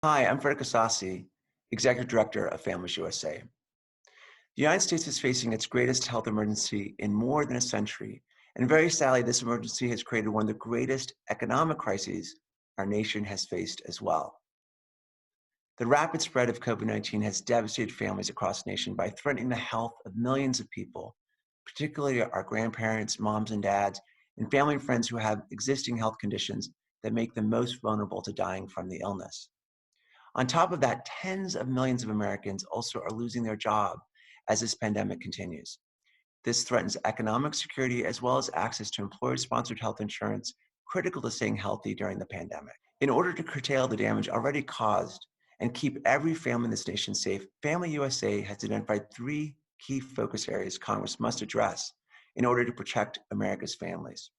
Hi, I'm Frederick Asasi, Executive Director of Families USA. The United States is facing its greatest health emergency in more than a century, and very sadly, this emergency has created one of the greatest economic crises our nation has faced as well. The rapid spread of COVID-19 has devastated families across the nation by threatening the health of millions of people, particularly our grandparents, moms and dads, and family and friends who have existing health conditions that make them most vulnerable to dying from the illness. On top of that, tens of millions of Americans also are losing their job as this pandemic continues. This threatens economic security as well as access to employer-sponsored health insurance, critical to staying healthy during the pandemic. In order to curtail the damage already caused and keep every family in this nation safe, Family USA has identified three key focus areas Congress must address in order to protect America's families.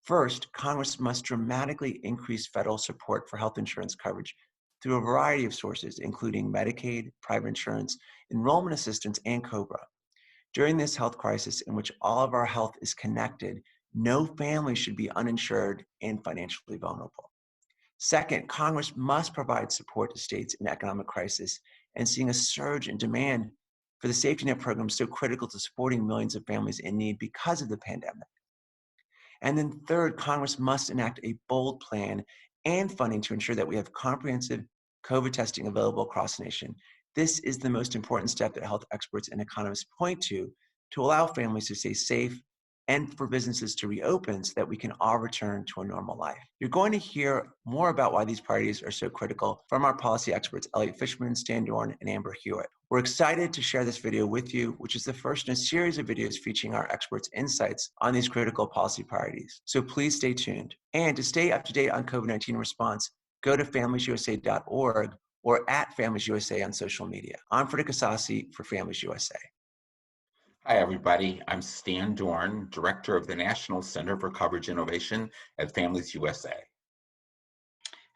First, Congress must dramatically increase federal support for health insurance coverage through a variety of sources, including Medicaid, private insurance, enrollment assistance, and COBRA. During this health crisis in which all of our health is connected, no family should be uninsured and financially vulnerable. Second, Congress must provide support to states in economic crisis and seeing a surge in demand for the safety net program so critical to supporting millions of families in need because of the pandemic. And then third, Congress must enact a bold plan and funding to ensure that we have comprehensive COVID testing available across the nation. This is the most important step that health experts and economists point to allow families to stay safe and for businesses to reopen so that we can all return to a normal life. You're going to hear more about why these priorities are so critical from our policy experts, Elliot Fishman, Stan Dorn, and Amber Hewitt. We're excited to share this video with you, which is the first in a series of videos featuring our experts' insights on these critical policy priorities. So please stay tuned. And to stay up to date on COVID-19 response, go to familiesusa.org or at Families USA on social media. I'm Frederick Asasi for Families USA. Hi, everybody. I'm Stan Dorn, Director of the National Center for Coverage Innovation at Families USA.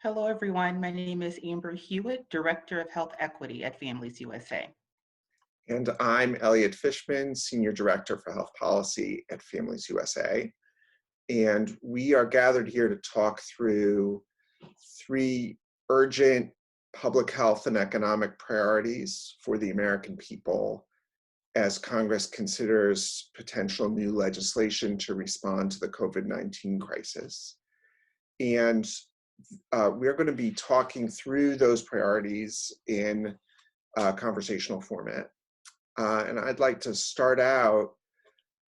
Hello, everyone. My name is Amber Hewitt, Director of Health Equity at Families USA. And I'm Elliot Fishman, Senior Director for Health Policy at Families USA. And we are gathered here to talk through three urgent public health and economic priorities for the American people as Congress considers potential new legislation to respond to the COVID-19 crisis. And we're going to be talking through those priorities in conversational format. And I'd like to start out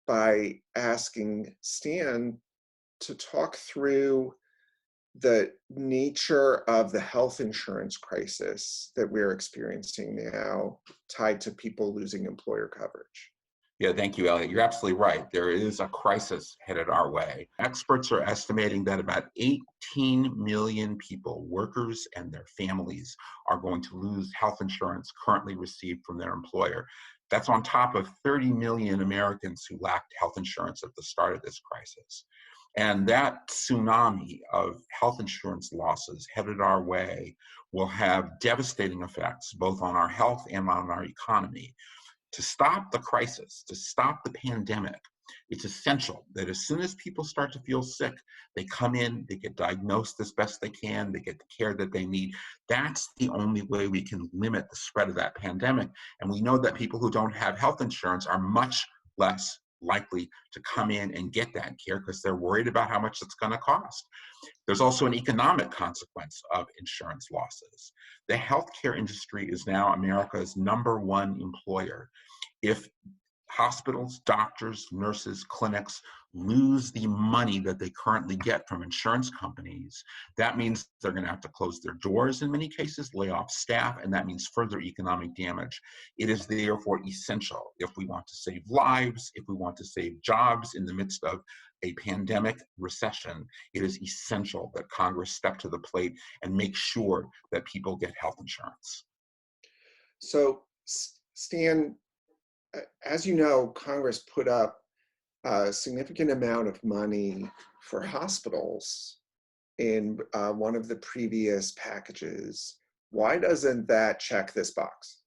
by asking Stan to talk through the nature of the health insurance crisis that we're experiencing now tied to people losing employer coverage. Yeah, thank you, Elliot. You're absolutely right. There is a crisis headed our way. Experts are estimating that about 18 million people, workers and their families, are going to lose health insurance currently received from their employer. That's on top of 30 million Americans who lacked health insurance at the start of this crisis. And that tsunami of health insurance losses headed our way will have devastating effects both on our health and on our economy. To stop the crisis, to stop the pandemic, it's essential that as soon as people start to feel sick, they come in, they get diagnosed as best they can, they get the care that they need. That's the only way we can limit the spread of that pandemic. And we know that people who don't have health insurance are much less likely to come in and get that care because they're worried about how much it's going to cost. There's also an economic consequence of insurance losses. The healthcare industry is now America's #1 employer. If hospitals, doctors, nurses, clinics lose the money that they currently get from insurance companies, that means they're going to have to close their doors in many cases, lay off staff, and that means further economic damage. It is therefore essential if we want to save lives, if we want to save jobs in the midst of a pandemic recession, it is essential that Congress step to the plate and make sure that people get health insurance. So, Stan, as you know, Congress put up a significant amount of money for hospitals in one of the previous packages. Why doesn't that check this box?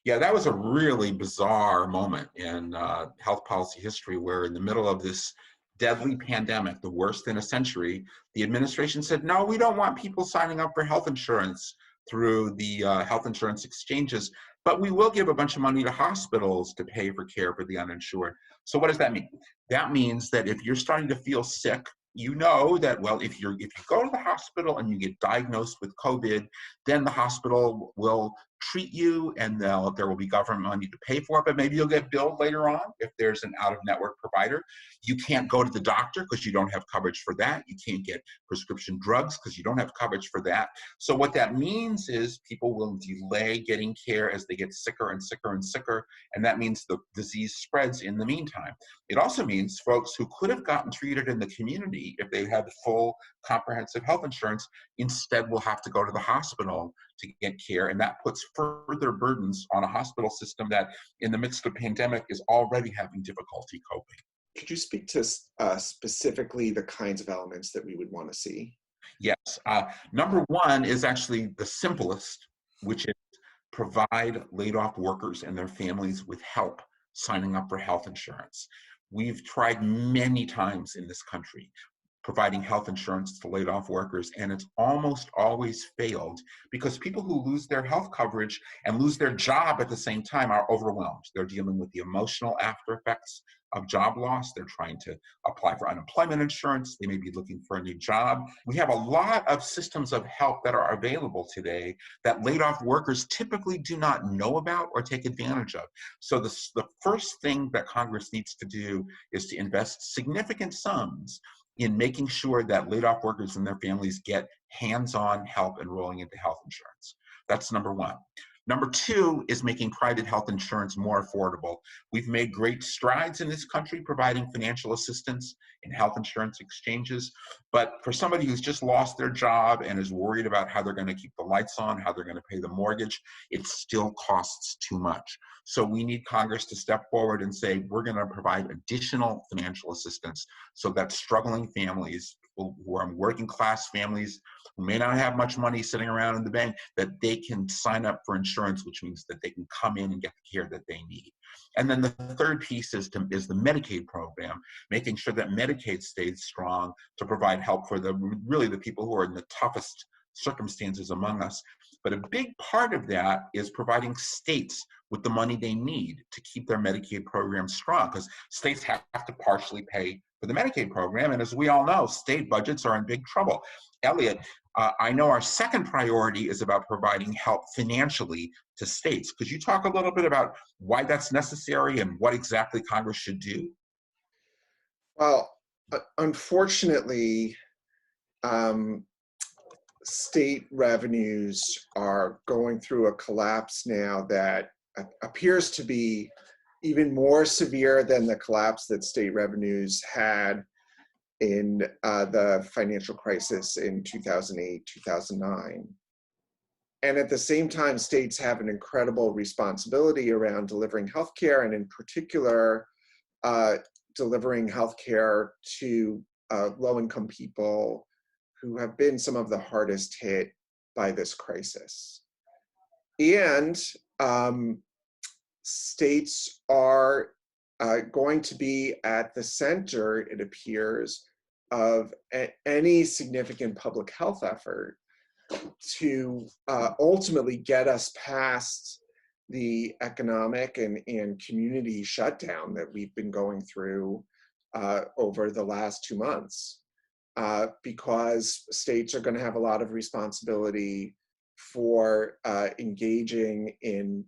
Yeah, that was a really bizarre moment in health policy history where in the middle of this deadly pandemic, the worst in a century, the administration said, no, we don't want people signing up for health insurance through the health insurance exchanges, but we will give a bunch of money to hospitals to pay for care for the uninsured. So what does that mean? That means that if you're starting to feel sick, you know that, well, if you go to the hospital and you get diagnosed with COVID, then the hospital will treat you and there will be government money to pay for it, but maybe you'll get billed later on if there's an out-of-network provider. You can't go to the doctor because you don't have coverage for that. You can't get prescription drugs because you don't have coverage for that. So what that means is people will delay getting care as they get sicker and sicker and sicker, and that means the disease spreads in the meantime. It also means folks who could have gotten treated in the community if they had full comprehensive health insurance instead will have to go to the hospital to get care, and that puts further burdens on a hospital system that in the midst of the pandemic is already having difficulty coping. Could you speak to specifically the kinds of elements that we would want to see? Yes. Number one is actually the simplest, which is provide laid off workers and their families with help signing up for health insurance. We've tried many times in this country providing health insurance to laid off workers, and it's almost always failed because people who lose their health coverage and lose their job at the same time are overwhelmed. They're dealing with the emotional after effects of job loss. They're trying to apply for unemployment insurance. They may be looking for a new job. We have a lot of systems of help that are available today that laid off workers typically do not know about or take advantage of. So the first thing that Congress needs to do is to invest significant sums in making sure that laid off workers and their families get hands-on help enrolling into health insurance. That's number one. Number two is making private health insurance more affordable. We've made great strides in this country providing financial assistance in health insurance exchanges, but for somebody who's just lost their job and is worried about how they're going to keep the lights on, how they're going to pay the mortgage, it still costs too much. So we need Congress to step forward and say, we're going to provide additional financial assistance so that struggling families, who are working class families who may not have much money sitting around in the bank, that they can sign up for insurance, which means that they can come in and get the care that they need. And then the third piece is the Medicaid program, making sure that Medicaid stays strong to provide help for really the people who are in the toughest circumstances among us. But a big part of that is providing states with the money they need to keep their Medicaid program strong, because states have to partially pay for the Medicaid program. And as we all know, state budgets are in big trouble. Elliot, I know our second priority is about providing help financially to states. Could you talk a little bit about why that's necessary and what exactly Congress should do? Well, unfortunately, state revenues are going through a collapse now that appears to be even more severe than the collapse that state revenues had in the financial crisis in 2008, 2009. And at the same time, states have an incredible responsibility around delivering healthcare, and in particular, delivering healthcare to low-income people who have been some of the hardest hit by this crisis. And states are going to be at the center, it appears, of any significant public health effort to ultimately get us past the economic and community shutdown that we've been going through over the last 2 months. Because states are going to have a lot of responsibility for engaging in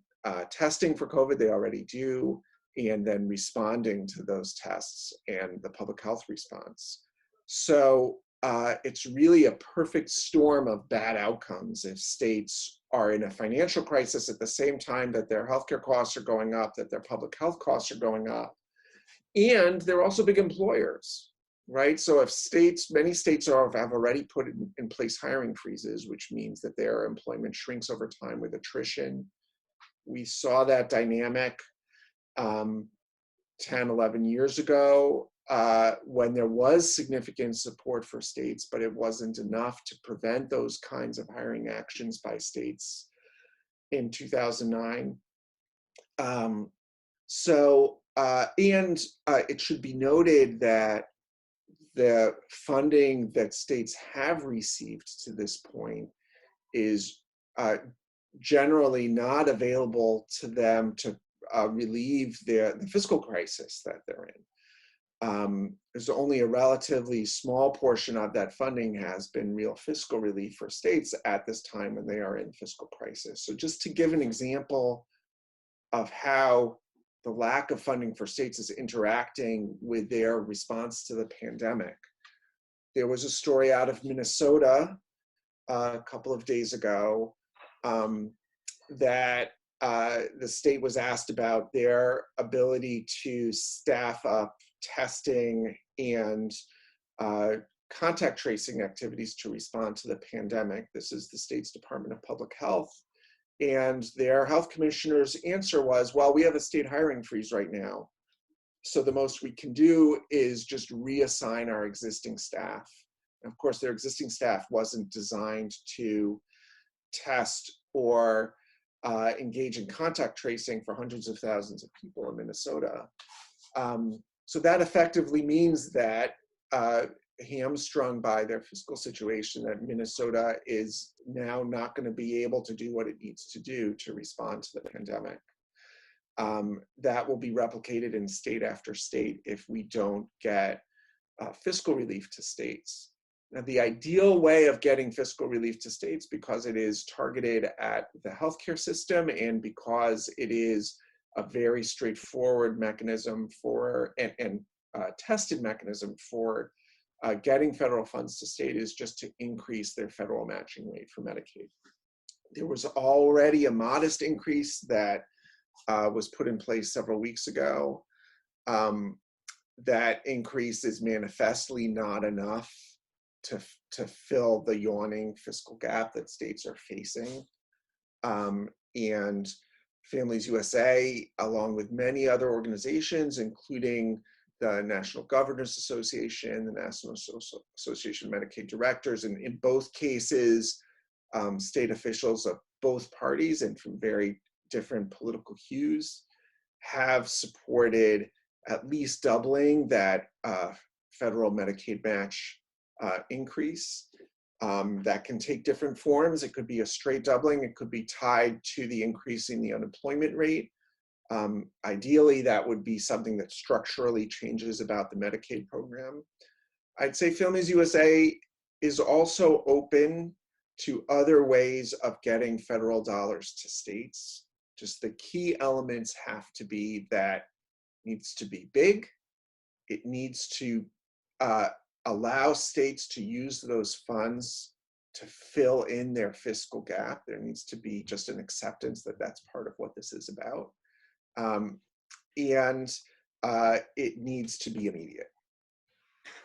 testing for COVID, they already do, and then responding to those tests and the public health response. So it's really a perfect storm of bad outcomes if states are in a financial crisis at the same time that their healthcare costs are going up, that their public health costs are going up, and they're also big employers. Right, so if many states have already put in place hiring freezes, which means that their employment shrinks over time with attrition. We saw that dynamic 10, 11 years ago when there was significant support for states, but it wasn't enough to prevent those kinds of hiring actions by states in 2009. It should be noted that the funding that states have received to this point is generally not available to them to relieve the fiscal crisis that they're in. There's only a relatively small portion of that funding has been real fiscal relief for states at this time when they are in fiscal crisis. So just to give an example of how the lack of funding for states is interacting with their response to the pandemic. There was a story out of Minnesota a couple of days ago that the state was asked about their ability to staff up testing and contact tracing activities to respond to the pandemic. This is the state's Department of Public Health. And their health commissioner's answer was, well, we have a state hiring freeze right now. So the most we can do is just reassign our existing staff. And of course, their existing staff wasn't designed to test or engage in contact tracing for hundreds of thousands of people in Minnesota. So that effectively means that hamstrung by their fiscal situation, that Minnesota is now not going to be able to do what it needs to do to respond to the pandemic. That will be replicated in state after state if we don't get fiscal relief to states. Now, the ideal way of getting fiscal relief to states, because it is targeted at the healthcare system and because it is a very straightforward mechanism for and tested mechanism for getting federal funds to state, is just to increase their federal matching rate for Medicaid. There was already a modest increase that was put in place several weeks ago. That increase is manifestly not enough to fill the yawning fiscal gap that states are facing. And Families USA, along with many other organizations, including the National Governors Association, the National Association of Medicaid Directors, and in both cases, state officials of both parties and from very different political hues, have supported at least doubling that federal Medicaid match increase. That can take different forms. It could be a straight doubling. It could be tied to the increase in the unemployment rate. Ideally, that would be something that structurally changes about the Medicaid program. I'd say Families USA is also open to other ways of getting federal dollars to states. Just the key elements have to be that it needs to be big. It needs to allow states to use those funds to fill in their fiscal gap. There needs to be just an acceptance that that's part of what this is about. And it needs to be immediate.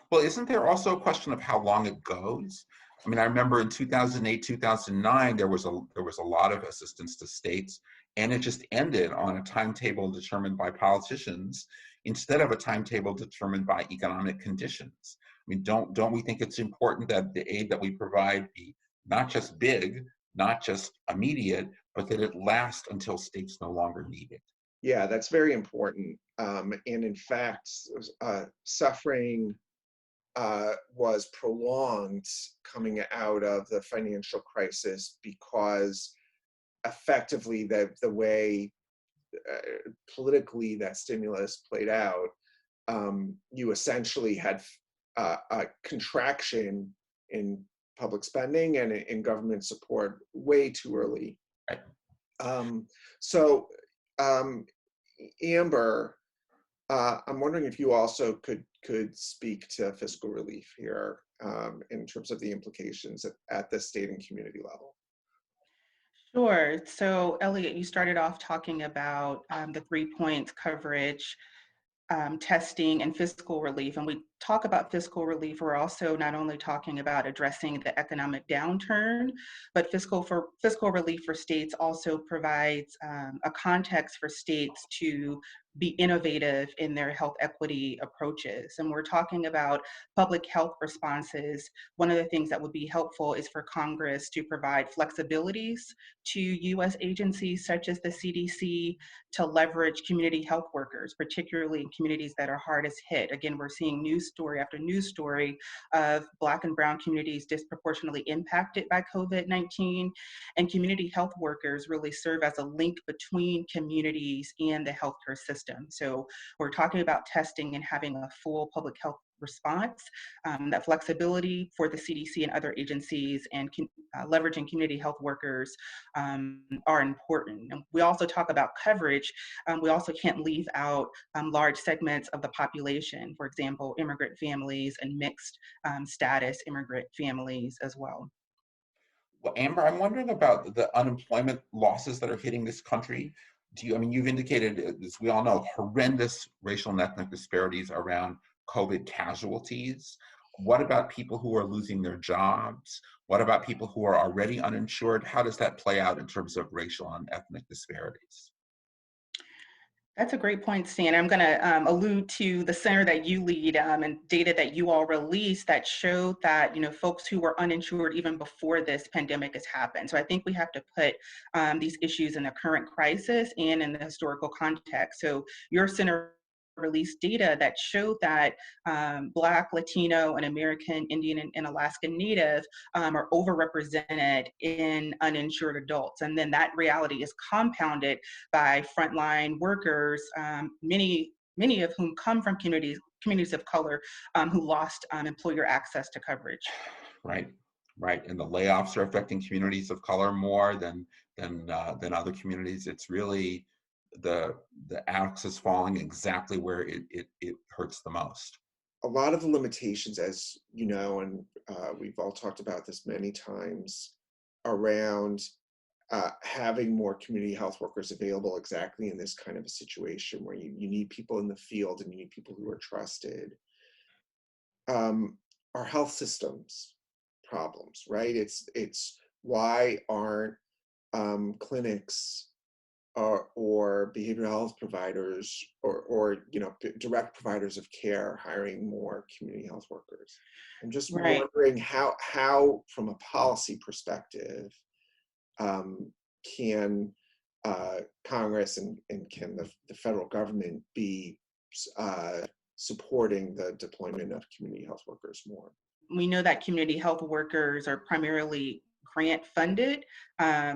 Well, isn't there also a question of how long it goes? I mean, I remember in 2008, 2009, there was a lot of assistance to states, and it just ended on a timetable determined by politicians instead of a timetable determined by economic conditions. I mean, don't we think it's important that the aid that we provide be not just big, not just immediate, but that it lasts until states no longer need it? Yeah, that's very important. And in fact, suffering was prolonged coming out of the financial crisis because effectively the way politically that stimulus played out, you essentially had a contraction in public spending and in government support way too early. Right. So Amber, I'm wondering if you also could speak to fiscal relief here in terms of the implications at the state and community level. Sure. So Elliot, you started off talking about the 3 points: coverage, testing, and fiscal relief. And we talk about fiscal relief, we're also not only talking about addressing the economic downturn, but fiscal relief for states also provides a context for states to be innovative in their health equity approaches. And we're talking about public health responses. One of the things that would be helpful is for Congress to provide flexibilities to U.S. agencies such as the CDC to leverage community health workers, particularly in communities that are hardest hit. Again, we're seeing news story after news story of Black and Brown communities disproportionately impacted by COVID-19, and community health workers really serve as a link between communities and the healthcare system. So we're talking about testing and having a full public health response, that flexibility for the CDC and other agencies, and leveraging community health workers are important. And we also talk about coverage. We also can't leave out large segments of the population, for example, immigrant families and mixed status immigrant families as well. Well, Amber, I'm wondering about the unemployment losses that are hitting this country. You've indicated, as we all know, horrendous racial and ethnic disparities around COVID casualties. What about people who are losing their jobs? What about people who are already uninsured? How does that play out in terms of racial and ethnic disparities? That's a great point, Stan. I'm going to allude to the center that you lead and data that you all released that showed that, folks who were uninsured even before this pandemic has happened. So I think we have to put these issues in the current crisis and in the historical context. So your center released data that showed that Black, Latino, and American Indian and Alaska Native are overrepresented in uninsured adults. And then that reality is compounded by frontline workers, many of whom come from communities of color who lost employer access to coverage. Right. And the layoffs are affecting communities of color more than other communities. It's really the axe is falling exactly where it hurts the most. A lot of the limitations, as you know, and we've all talked about this many times, around having more community health workers available exactly in this kind of a situation where you need people in the field and you need people who are trusted. Our health systems problems, right? It's why aren't clinics or behavioral health providers or direct providers of care hiring more community health workers? I'm just wondering how from a policy perspective can Congress and can the federal government be supporting the deployment of community health workers more? We know that community health workers are primarily grant funded.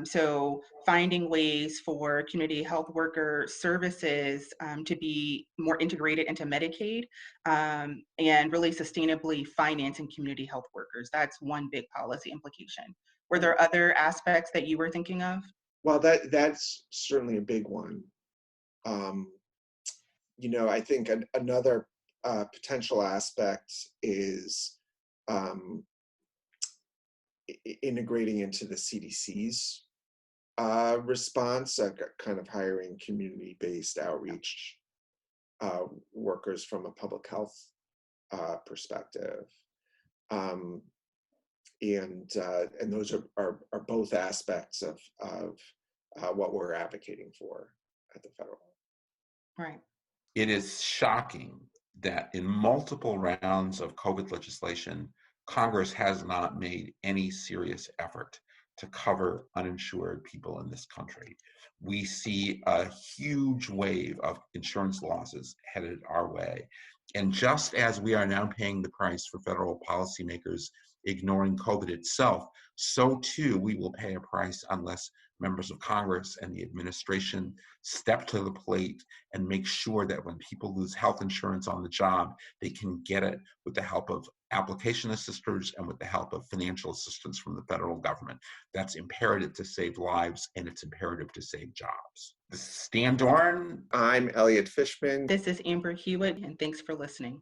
So finding ways for community health worker services to be more integrated into Medicaid and really sustainably financing community health workers. That's one big policy implication. Were there other aspects that you were thinking of? Well, that's certainly a big one. I think another potential aspect is integrating into the CDC's response, kind of hiring community-based outreach workers from a public health perspective. And those are both aspects of what we're advocating for at the federal level. Right. It is shocking that in multiple rounds of COVID legislation, Congress has not made any serious effort to cover uninsured people in this country. We see a huge wave of insurance losses headed our way. And just as we are now paying the price for federal policymakers ignoring COVID itself, so too we will pay a price unless members of Congress and the administration step to the plate and make sure that when people lose health insurance on the job, they can get it with the help of application assisters and with the help of financial assistance from the federal government. That's imperative to save lives, and it's imperative to save jobs. This is Stan Dorn. I'm Elliot Fishman. This is Amber Hewitt, and thanks for listening.